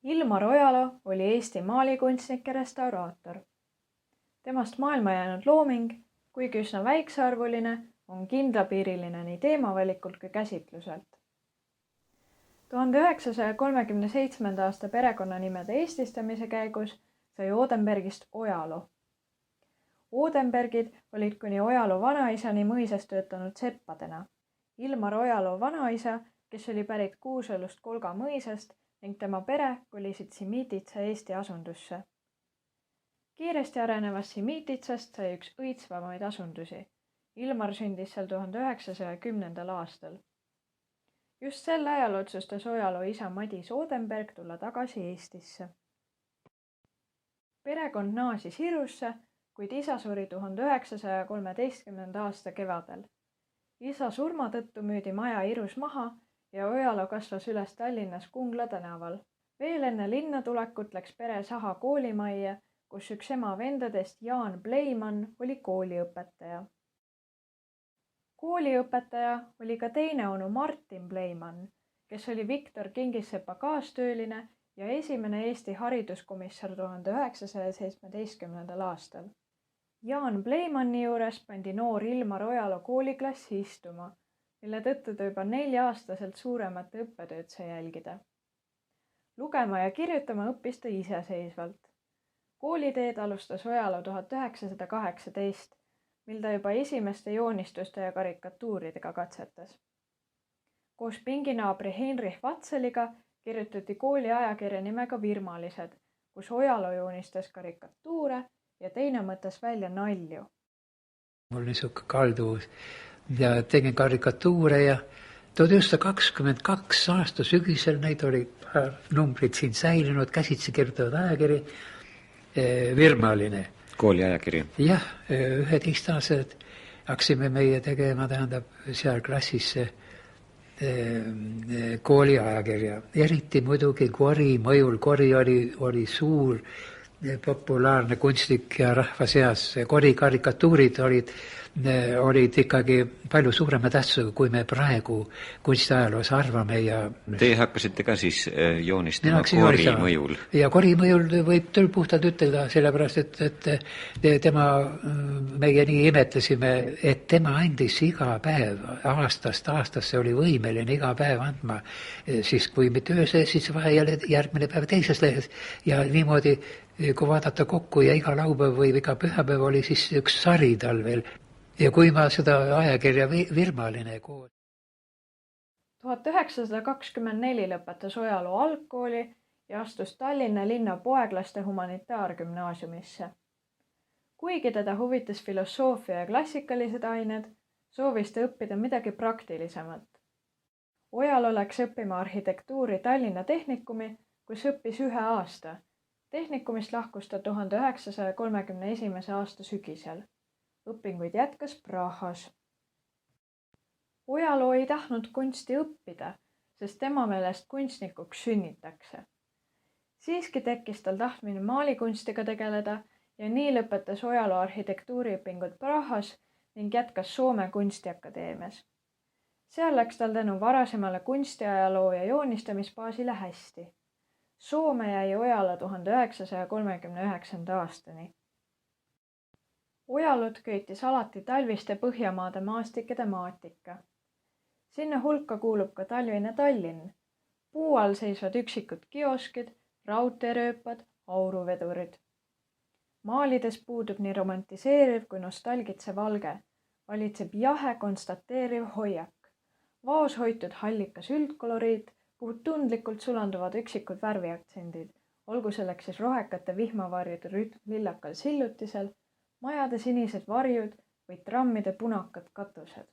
Ilmar Ojala oli Eesti maalikunstnik ja restauraator. Temast maailma jäänud looming, kuigi üsna väiksearvuline, on kindlapiiriline nii teemavalikult kui käsitluselt. 1937. aasta perekonnanimede eestistamise käigus sai Odenbergist Ojalo. Odenbergid olid kuni Ojalo vanaisani mõisas töötanud seppadena. Ilmar Ojalo vanaisa, kes oli pärit Kuusalust Kolga mõisast, ning tema pere kolisid Simiititsa Eesti asundusse. Kiiresti arenevast Simiititsast sai üks õitsvamaid asundusi. Ilmar sündis seal 1910. aastal. Just sel ajal otsustas Ojalo isa Madis Odenberg tulla tagasi Eestisse. Perekond naasis Hirusse, kuid isa suri 1913. aasta kevadel. Isa surma tõttu müüdi maja Hirus maha ja Ojalo kasvas üles Tallinnas Kungla tänaval. Veel enne linna tulekut läks pere Saha koolimajja, kus üks ema vendadest Jaan Pleimann oli kooliõpetaja. Kooliõpetaja oli ka teine onu Martin Pleimann, kes oli Viktor Kingissepa kaastööline ja esimene Eesti hariduskomissar 1917. aastal. Jaan Pleimanni juures pandi noor Ilmar Ojalo kooliklassi istuma, mille tõttu ta juba 4-aastaselt suuremate õppetööd sai jälgida. Lugema ja kirjutama õppis ta iseseisvalt. Kooliteed alustas Ojalo 1918, mil ta juba esimeste joonistuste ja karikatuuridega katsetas. Koos pinginaabri Heinrich Vatseliga kirjutati kooli ajakirja nimega Virmalised, kus Ojalo joonistas karikatuure ja teine mõtles välja nalju. Mul oli niisugune kalduvus ja tegin karikatuure ja 1922 aasta sügisel neid oli numbrid siin säilinud, käsitsi kirjutatud ajakiri, Virmaline. Kooli ajakiri. Jah, 11-aastased hakkasime meie tegema, seal klassis kooli ajakirja. Eriti muidugi Kori mõjul. Kori oli suur populaarne kunstnik ja rahva seas. Kori karikatuurid olid ikkagi palju suurema tähtsusega, kui me praegu kunstiajaloos arvame. Teie hakkasite ka siis joonistama Kori mõjul? Ja Kori mõjul võib küll puhtalt ütelda, sellepärast, et tema, meie nii imetlesime, et tema andis iga päev aastast aastasse oli võimeline iga päev andma. Siis kui mitte ühes lehes, siis vahel järgmine päev teises lehes ja niimoodi, kui vaadata kokku ja iga laupäev või iga pühapäev oli siis üks sari tal veel. Ja kui ma seda ajakirja Virmaline kool. 1924 lõpetas Ojalo algkooli ja astus Tallinna linna poeglaste humanitaargümnaasiumisse. Kuigi teda huvitas filosoofia ja klassikalised ained, soovis ta õppida midagi praktilisemat. Ojalo läks õppima arhitektuuri Tallinna Tehnikumi, kus õppis 1 aasta. Tehnikumist lahkus ta 1931. aasta sügisel. Õpinguid jätkas Prahas. Ojalo ei tahtnud kunsti õppida, sest tema meelest kunstnikuks sünnitakse. Siiski tekkis tal tahtmine maalikunstiga tegeleda ja nii lõpetas Ojalo arhitektuuriõpingud Prahas ning jätkas Soome kunstiakadeemias. Seal läks tal tänu varasemale kunstiajaloo ja joonistamisbaasile hästi. Soome jäi Ojalo 1939. aastani. Ojalot köitis alati talviste Põhjamaade maastike temaatika. Sinna hulka kuulub ka talvine Tallinn. Puu all seisvad üksikud kioskid, raudteerööpad, auruvedurid. Maalides puudub nii romantiseeriv kui nostalgitsev valge. Valitseb jahe konstateeriv hoiak. Vaos hoitud hallikas üldkoloriit, kuhu tundlikult sulanduvad üksikud värviaktsendid, olgu selleks siis rohekate vihmavarjude rütm lillakal sillutisel, majade sinised varjud või trammide punakad katused.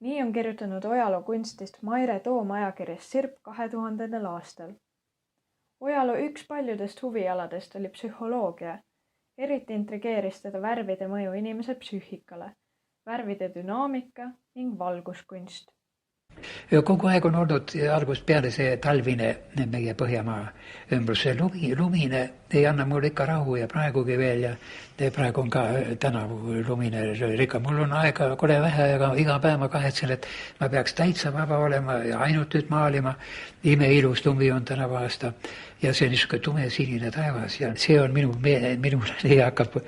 Nii on kirjutanud Ojalo kunstist Maire Toom ajakirjas Sirp 2000. aastal. Ojalo üks paljudest huvialadest oli psühholoogia. Eriti intrigeeris teda värvide mõju inimese psüühikale, värvide dünaamika ning valguskunst. Ja kogu aeg on olnud algusest peale see talvine meie Põhjamaa ümbrus. See lumine ei anna mulle ikka rahu ja praegugi veel ja praegu on ka tänavu lumine rikka. Mul on aega kole vähe, aga iga päev ma kahetsen, et ma peaks täitsa vaba olema ja ainult nüüd maalima. Imeilus lumi on tänavu aasta ja see on niisugune tumesinine taevas ja see on minule hakkab,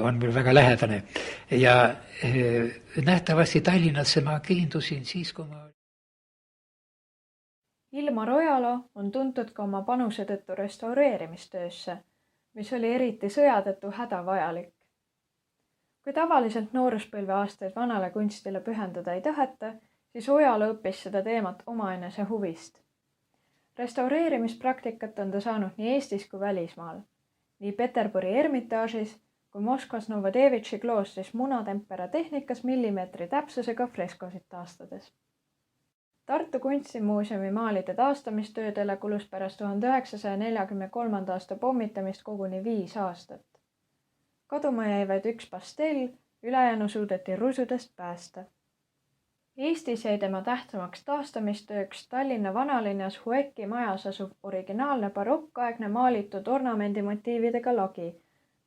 on mul väga lähedane. Ja nähtavasti Tallinnasse ma kiindusin siis, kui ma Ilmar Ojala on tuntud ka oma panuse tõttu restaureerimistöösse, mis oli eriti sõja tõttu hädavajalik. Kui tavaliselt nooruspõlve aastaid vanale kunstile pühendada ei taheta, siis Ojala õppis seda teemat omaenese huvist. Restaureerimispraktikat on ta saanud nii Eestis kui välismaal, nii Peterburi Ermitaažis kui Moskvas Novodevitši kloostris munatempera tehnikas millimeetri täpsusega freskosid taastades. Tartu kunstimuuseumi maalide taastamistöödele kulus pärast 1943. aasta pommitamist koguni 5 aastat. Kaduma jäi vaid üks pastell, ülejäänu suudeti rusudest päästa. Eestis jäi tema tähtsamaks taastamistööks Tallinna vanalinnas Hueki majas asuv originaalne barokkaegne maalitud ornamendimotiividega lagi,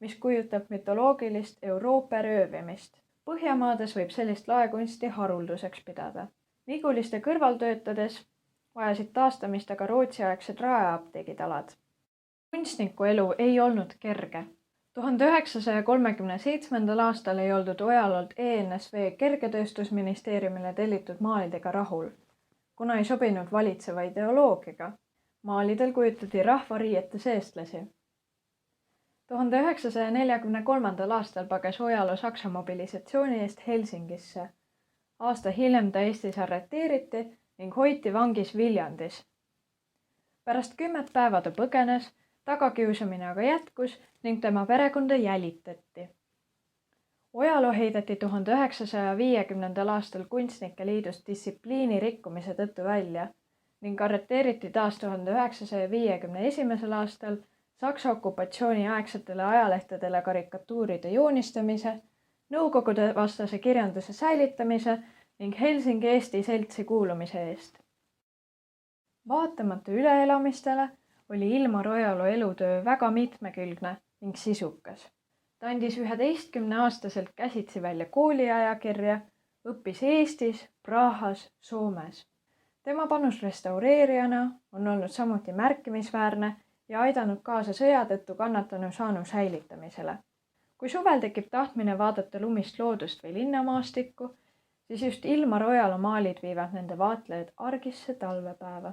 mis kujutab mütoloogilist Euroopa röövimist. Põhjamaades võib sellist laekunsti harulduseks pidada. Viguliste kõrval töötades vajasid taastamist aga Rootsi-aegsed raeapteegitalad. Kunstniku elu ei olnud kerge. 1937. aastal ei oldud Ojalalt ENSV kergetööstusministeeriumile tellitud maalidega rahul, kuna ei sobinud valitseva ideoloogiaga. Maalidel kujutati rahvariietes eestlasi. 1943. aastal pages Ojala Saksa mobilisatsiooni eest Helsingisse. Aasta hiljem ta Eestis arreteeriti ning hoiti vangis Viljandis. Pärast 10 päeva ta põgenes, tagakiusamine aga jätkus ning tema perekonda jälitati. Ojala heideti 1950. aastal Kunstnike Liidust distsipliini rikkumise tõttu välja ning arreteeriti taas 1951. aastal Saksa okupatsiooni aegsetele ajalehtedele karikatuuride joonistamise, Nõukogude vastase kirjanduse säilitamise ning Helsingi Eesti seltsi kuulumise eest. Vaatamata üleelamistele oli Ilmar Ojala elutöö väga mitmekülgne ning sisukas. Ta andis 11-aastaselt käsitsi välja kooliajakirja, õppis Eestis, Prahas, Soomes. Tema panus restaureerijana on olnud samuti märkimisväärne ja aidanud kaasa sõja tõttu kannatanu saanu säilitamisele. Kui suvel tekib tahtmine vaadata lumist loodust või linnamaastikku, siis just Ilmar Ojala maalid viivad nende vaatlejad argisse talvepäeva.